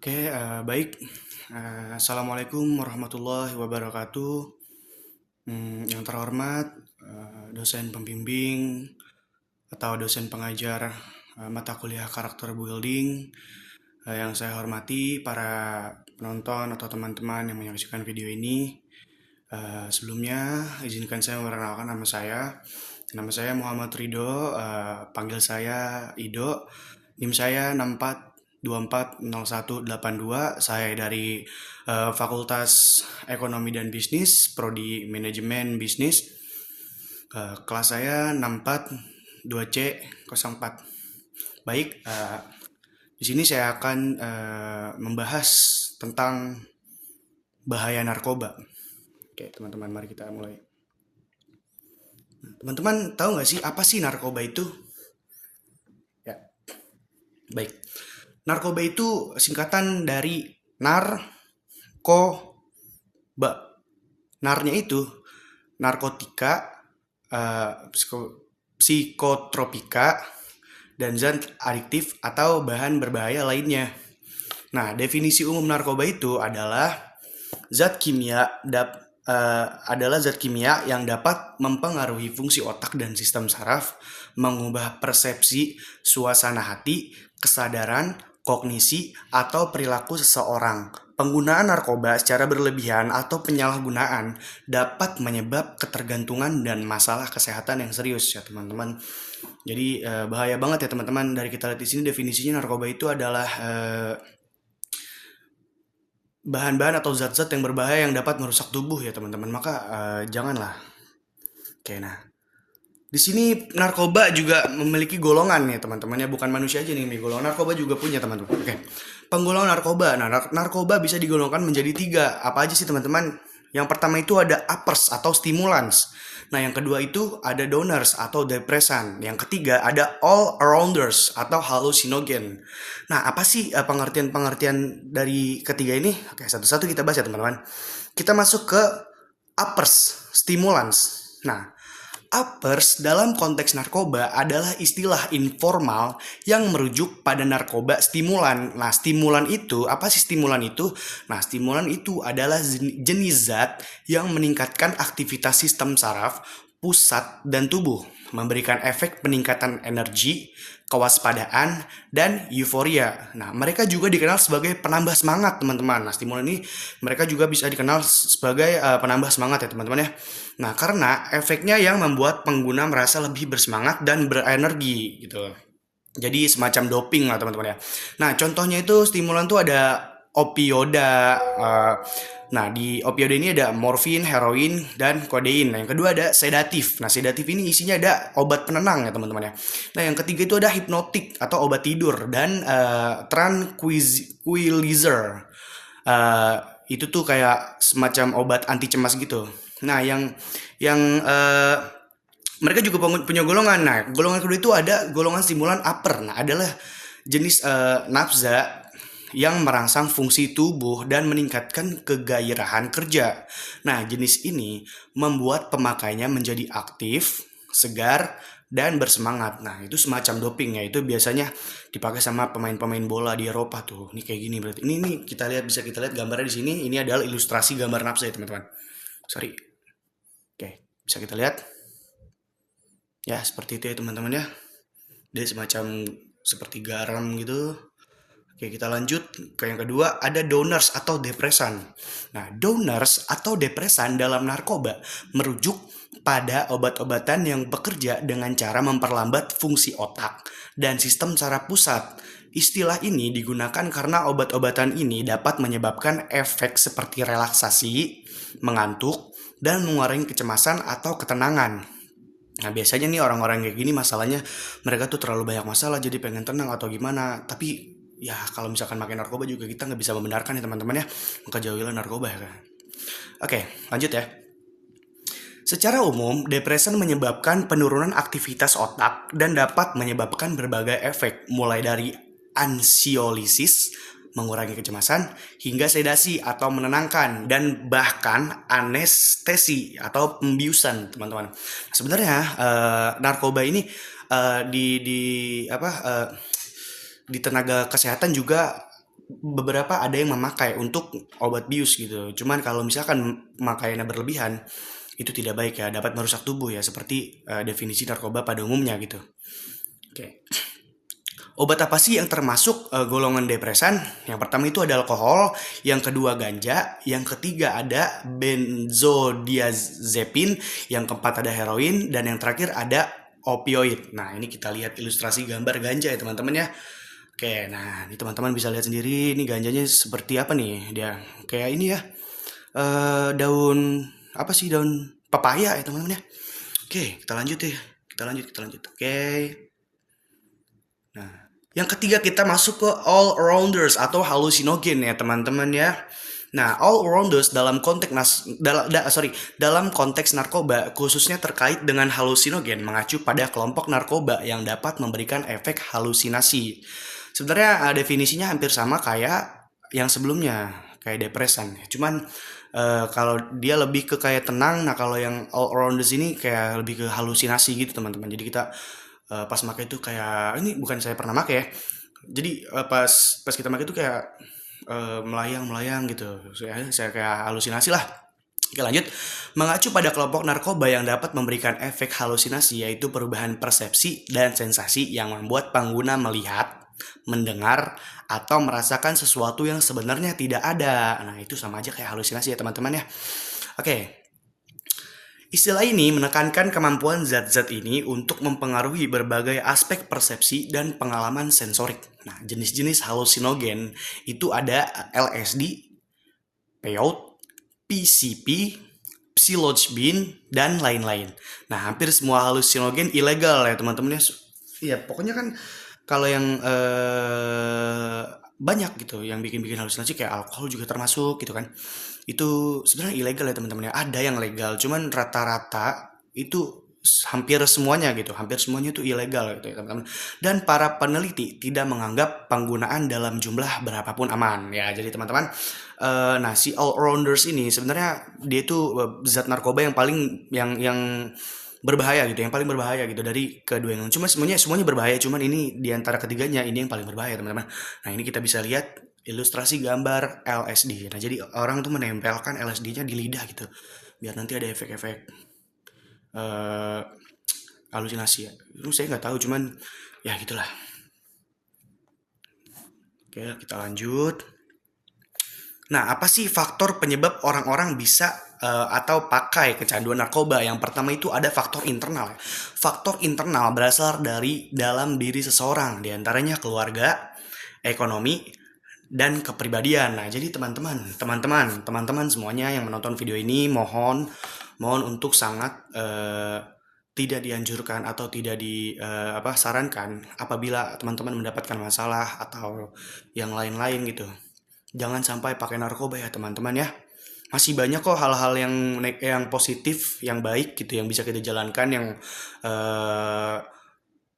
Baik. Assalamualaikum warahmatullahi wabarakatuh. Yang terhormat, dosen pembimbing atau dosen pengajar mata kuliah karakter building, yang saya hormati para penonton atau teman-teman yang menyaksikan video ini. Sebelumnya, izinkan saya memperkenalkan nama saya. Nama saya Muhammad Ridho, panggil saya Ido. NIM saya 64240182. Saya dari Fakultas Ekonomi dan Bisnis, Prodi Manajemen Bisnis. Kelas saya 642C04. Baik, di sini saya akan membahas tentang bahaya narkoba. Oke, teman-teman, mari kita mulai. Teman-teman tahu nggak sih apa sih narkoba itu? Ya, baik. Narkoba itu singkatan dari narkoba. Narnya itu narkotika, psikotropika, dan zat adiktif atau bahan berbahaya lainnya. Nah, definisi umum narkoba itu adalah zat kimia yang dapat mempengaruhi fungsi otak dan sistem saraf, mengubah persepsi, suasana hati, kesadaran, kognisi, atau perilaku seseorang. Penggunaan narkoba secara berlebihan atau penyalahgunaan dapat menyebab ketergantungan dan masalah kesehatan yang serius ya teman-teman. Jadi bahaya banget ya teman-teman. Dari kita lihat di sini definisinya narkoba itu adalah bahan-bahan atau zat-zat yang berbahaya yang dapat merusak tubuh ya teman-teman. Maka janganlah. Oke, nah di sini narkoba juga memiliki golongan ya teman-teman ya, bukan manusia aja nih golongan narkoba juga punya teman-teman. Oke, penggolongan narkoba. Nah, narkoba bisa digolongkan menjadi 3. Apa aja sih teman-teman? Yang pertama itu ada uppers atau stimulants. Nah, yang kedua itu ada downers atau depresan. Yang ketiga ada all-arounders atau hallucinogen. Nah, apa sih pengertian-pengertian dari ketiga ini? Oke, satu-satu kita bahas ya teman-teman. Kita masuk ke uppers, stimulants. Nah, uppers dalam konteks narkoba adalah istilah informal yang merujuk pada narkoba stimulan. Nah, stimulan itu, apa sih stimulan itu? Nah, stimulan itu adalah jenis zat yang meningkatkan aktivitas sistem saraf, pusat, dan tubuh, memberikan efek peningkatan energi, kewaspadaan, dan euforia. Nah, mereka juga dikenal sebagai penambah semangat, teman-teman. Nah, stimulan ini mereka juga bisa dikenal sebagai penambah semangat ya, teman-teman ya. Nah, karena efeknya yang membuat pengguna merasa lebih bersemangat dan berenergi gitu. Jadi semacam doping lah teman-teman ya. Nah, contohnya itu stimulan tuh ada opioida. Nah, di opioida ini ada morfin, heroin, dan kodein. Nah, yang kedua ada sedatif. Nah, sedatif ini isinya ada obat penenang ya teman-teman ya. Nah, yang ketiga itu ada hipnotik atau obat tidur dan tranquilizer. Uh, itu tuh kayak semacam obat anti cemas gitu. Nah, yang mereka juga punya golongan. Nah, golongan kedua itu ada golongan stimulan upper. Nah, adalah jenis nafza yang merangsang fungsi tubuh dan meningkatkan kegairahan kerja. Nah, jenis ini membuat pemakainya menjadi aktif, segar, dan bersemangat. Nah, itu semacam doping ya. Itu biasanya dipakai sama pemain-pemain bola di Eropa tuh. Ini kayak gini berarti. Ini bisa kita lihat gambarnya di sini. Ini adalah ilustrasi gambar nafza ya, teman-teman. Sorry. Oke, bisa kita lihat. Ya, seperti itu ya teman-teman ya. Dia semacam seperti garam gitu. Oke, kita lanjut ke yang kedua, ada donors atau depresan. Nah, donors atau depresan dalam narkoba merujuk pada obat-obatan yang bekerja dengan cara memperlambat fungsi otak dan sistem saraf pusat. Istilah ini digunakan karena obat-obatan ini dapat menyebabkan efek seperti relaksasi, mengantuk, dan mengurangi kecemasan atau ketenangan. Nah, biasanya nih orang-orang kayak gini masalahnya mereka tuh terlalu banyak masalah jadi pengen tenang atau gimana. Tapi ya kalau misalkan makin narkoba juga kita nggak bisa membenarkan ya teman-teman ya. Maka jauhilah narkoba ya kan. Oke, lanjut ya. Secara umum, depresan menyebabkan penurunan aktivitas otak dan dapat menyebabkan berbagai efek, mulai dari ansiolisis, mengurangi kecemasan, hingga sedasi atau menenangkan, dan bahkan anestesi atau pembiusan, teman-teman. Sebenarnya narkoba ini di tenaga kesehatan juga beberapa ada yang memakai untuk obat bius gitu. Cuman kalau misalkan pemakaiannya berlebihan, itu tidak baik ya, dapat merusak tubuh ya, seperti definisi narkoba pada umumnya gitu. Oke. Obat apa sih yang termasuk golongan depresan? Yang pertama itu ada alkohol, yang kedua ganja, yang ketiga ada benzodiazepin, yang keempat ada heroin, dan yang terakhir ada opioid. Nah, ini kita lihat ilustrasi gambar ganja ya teman-teman ya. Oke, nah ini teman-teman bisa lihat sendiri, ini ganjanya seperti apa nih? Dia kayak ini ya, daun apa sih, daun pepaya ya teman-teman ya. Oke, kita lanjut ya. Kita lanjut. Oke. Nah, yang ketiga kita masuk ke all rounders atau halusinogen ya teman-teman ya. Nah, all rounders dalam konteks dalam konteks narkoba khususnya terkait dengan halusinogen mengacu pada kelompok narkoba yang dapat memberikan efek halusinasi. Sebenarnya definisinya hampir sama kayak yang sebelumnya, kayak depresan. Cuman kalau dia lebih ke kayak tenang, nah kalau yang all rounders ini kayak lebih ke halusinasi gitu teman-teman. Jadi kita pas pakai itu kayak ini bukan saya pernah pakai ya. Jadi pas kita pakai itu kayak melayang-melayang gitu. Saya kayak halusinasi lah. Oke lanjut, mengacu pada kelompok narkoba yang dapat memberikan efek halusinasi yaitu perubahan persepsi dan sensasi yang membuat pengguna melihat, mendengar, atau merasakan sesuatu yang sebenarnya tidak ada. Nah itu sama aja kayak halusinasi ya teman-teman ya. Oke, istilah ini menekankan kemampuan zat-zat ini untuk mempengaruhi berbagai aspek persepsi dan pengalaman sensorik. Nah, jenis-jenis halusinogen itu ada LSD, peyote, PCP, psilocybin, dan lain-lain. Nah, hampir semua halusinogen ilegal ya teman-teman ya. Iya, pokoknya kan kalau yang banyak gitu yang bikin-bikin halusinasi kayak alkohol juga termasuk gitu kan. Itu sebenarnya ilegal ya teman-teman ya. Ada yang legal, cuman rata-rata itu hampir semuanya gitu, hampir semuanya itu ilegal gitu ya teman-teman. Dan para peneliti tidak menganggap penggunaan dalam jumlah berapapun aman ya. Jadi teman-teman, nah si all rounders ini sebenarnya dia itu zat narkoba yang paling yang berbahaya gitu, yang paling berbahaya gitu dari kedua yang cuma semuanya berbahaya, cuman ini di antara ketiganya ini yang paling berbahaya teman-teman. Nah ini kita bisa lihat ilustrasi gambar LSD. Nah jadi orang tuh menempelkan LSD-nya di lidah gitu biar nanti ada efek-efek eh, halusinasi ya. Itu saya nggak tahu, cuman ya gitulah. Oke kita lanjut. Nah, apa sih faktor penyebab orang-orang bisa atau pakai kecanduan narkoba? Yang pertama itu ada faktor internal. Faktor internal berasal dari dalam diri seseorang, diantaranya keluarga, ekonomi, dan kepribadian. Nah, jadi teman-teman semuanya yang menonton video ini mohon untuk sangat tidak dianjurkan atau tidak sarankan apabila teman-teman mendapatkan masalah atau yang lain-lain gitu. Jangan sampai pakai narkoba ya teman-teman ya. Masih banyak kok hal-hal yang positif, yang baik gitu yang bisa kita jalankan yang eh,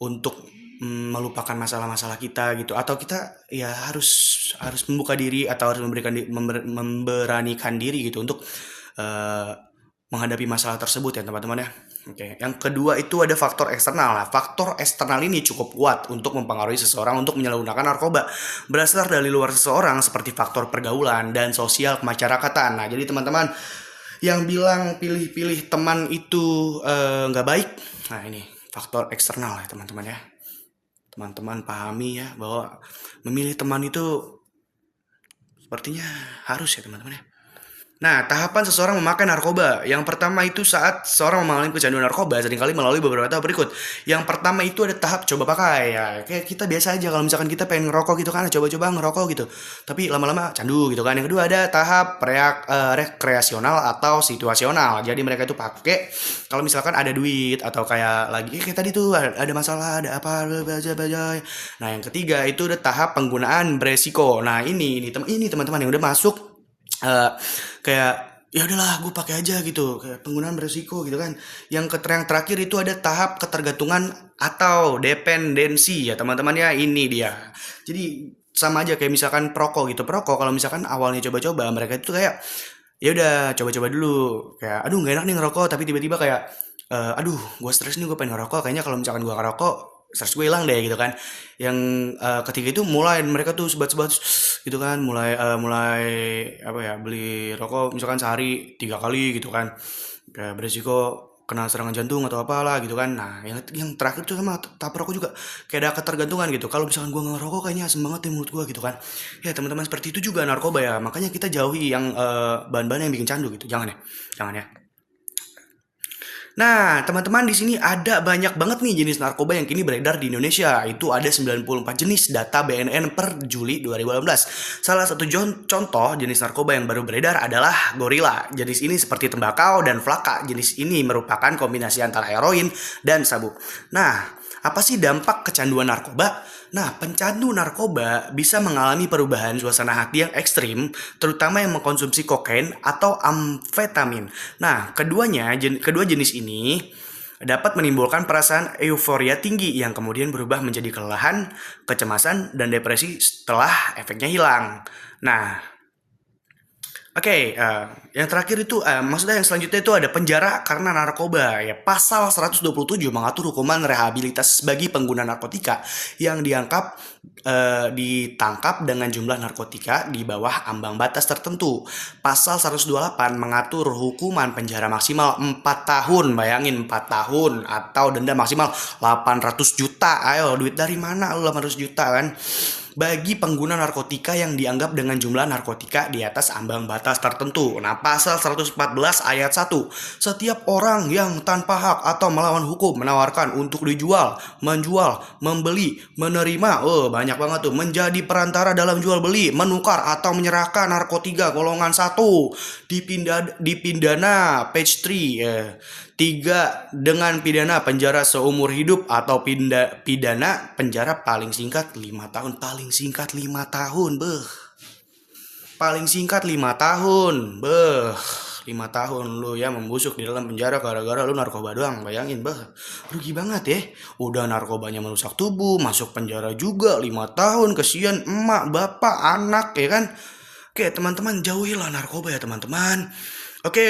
untuk melupakan masalah-masalah kita gitu, atau kita ya harus membuka diri atau harus memberanikan diri gitu untuk eh, menghadapi masalah tersebut ya teman-teman ya. Oke, yang kedua itu ada faktor eksternal. Nah, faktor eksternal ini cukup kuat untuk mempengaruhi seseorang untuk menyalahgunakan narkoba. Berasal dari luar seseorang seperti faktor pergaulan dan sosial kemasyarakatan. Nah, jadi teman-teman yang bilang pilih-pilih teman itu nggak baik. Nah, ini faktor eksternal ya teman-teman ya. Teman-teman pahami ya bahwa memilih teman itu sepertinya harus ya teman-teman ya. Nah, tahapan seseorang memakai narkoba. Yang pertama itu saat seseorang mengalami kecanduan narkoba, seringkali melalui beberapa tahap berikut. Yang pertama itu ada tahap coba pakai. Ya, kayak kita biasa aja kalau misalkan kita pengen ngerokok gitu kan, coba-coba ngerokok gitu. Tapi lama-lama candu gitu kan. Yang kedua ada tahap rekreasional atau situasional. Jadi mereka itu pakai kalau misalkan ada duit atau kayak lagi kayak tadi tuh ada masalah, ada apa baca. Nah, yang ketiga itu ada tahap penggunaan beresiko. Nah, ini teman-teman yang udah masuk kayak ya udahlah gue pakai aja gitu, kayak penggunaan beresiko gitu kan. Yang terakhir itu ada tahap ketergantungan atau dependensi ya teman-teman ya. Ini dia, jadi sama aja kayak misalkan perokok gitu. Perokok kalau misalkan awalnya coba-coba, mereka itu kayak ya udah coba-coba dulu, kayak aduh nggak enak nih ngerokok, tapi tiba-tiba kayak aduh gue stres nih, gue pengen ngerokok, kayaknya kalau misalkan gue ngerokok stres gue hilang deh gitu kan. Yang ketiga itu mulai mereka tuh sebat-sebat, gitu kan, mulai apa ya, beli rokok misalkan sehari 3 kali gitu kan, kayak beresiko kena serangan jantung atau apalah gitu kan. Nah, yang terakhir tuh sama tahap rokok juga kayak ada ketergantungan gitu. Kalau misalkan gua ngerokok kayaknya asem banget di mulut gua gitu kan. Ya teman-teman, seperti itu juga narkoba ya. Makanya kita jauhi yang bahan-bahan yang bikin candu gitu. Jangan ya, jangan ya. Nah, teman-teman, di sini ada banyak banget nih jenis narkoba yang kini beredar di Indonesia. Itu ada 94 jenis data BNN per Juli 2018. Salah satu contoh jenis narkoba yang baru beredar adalah Gorilla. Jenis ini seperti tembakau dan flaka. Jenis ini merupakan kombinasi antara heroin dan sabu. Nah, apa sih dampak kecanduan narkoba? Nah, pencandu narkoba bisa mengalami perubahan suasana hati yang ekstrim, terutama yang mengkonsumsi kokain atau amfetamin. Nah, kedua jenis ini dapat menimbulkan perasaan euforia tinggi yang kemudian berubah menjadi kelelahan, kecemasan, dan depresi setelah efeknya hilang. Nah, oke, yang terakhir itu, maksudnya yang selanjutnya itu ada penjara karena narkoba. Ya, pasal 127 mengatur hukuman rehabilitas bagi pengguna narkotika yang ditangkap dengan jumlah narkotika di bawah ambang batas tertentu. Pasal 128 mengatur hukuman penjara maksimal 4 tahun. Bayangin 4 tahun atau denda maksimal 800 juta. Ayo, duit dari mana lu 800 juta kan? Bagi pengguna narkotika yang dianggap dengan jumlah narkotika di atas ambang batas tertentu. Nah, pasal 114 ayat 1. Setiap orang yang tanpa hak atau melawan hukum menawarkan untuk dijual, menjual, membeli, menerima, banyak banget tuh, menjadi perantara dalam jual beli, menukar atau menyerahkan narkotika golongan 1 dipidana page 3. 3. Dengan pidana penjara seumur hidup atau pidana penjara paling singkat 5 tahun. Paling singkat 5 tahun, beh. Paling singkat 5 tahun, beh. 5 tahun lu ya membusuk di dalam penjara gara-gara lu narkoba doang. Bayangin, beh. Rugi banget ya. Udah narkobanya merusak tubuh, masuk penjara juga 5 tahun. Kesian emak, bapak, anak ya kan. Oke, teman-teman, jauhilah narkoba ya, teman-teman. Oke,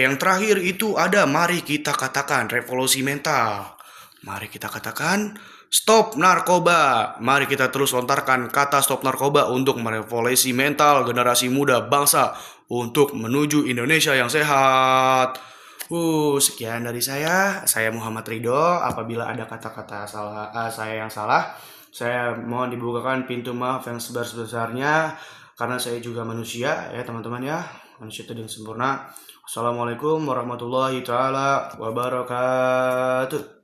yang terakhir itu ada mari kita katakan revolusi mental. Mari kita katakan stop narkoba. Mari kita terus lontarkan kata stop narkoba untuk merevolusi mental generasi muda bangsa untuk menuju Indonesia yang sehat. Sekian dari saya. Saya Muhammad Ridho. Apabila ada kata-kata saya yang salah, saya mohon dibukakan pintu maaf yang sebesar-besarnya karena saya juga manusia ya, teman-teman ya. Manusia itu yang sempurna. Assalamualaikum warahmatullahi taala wabarakatuh.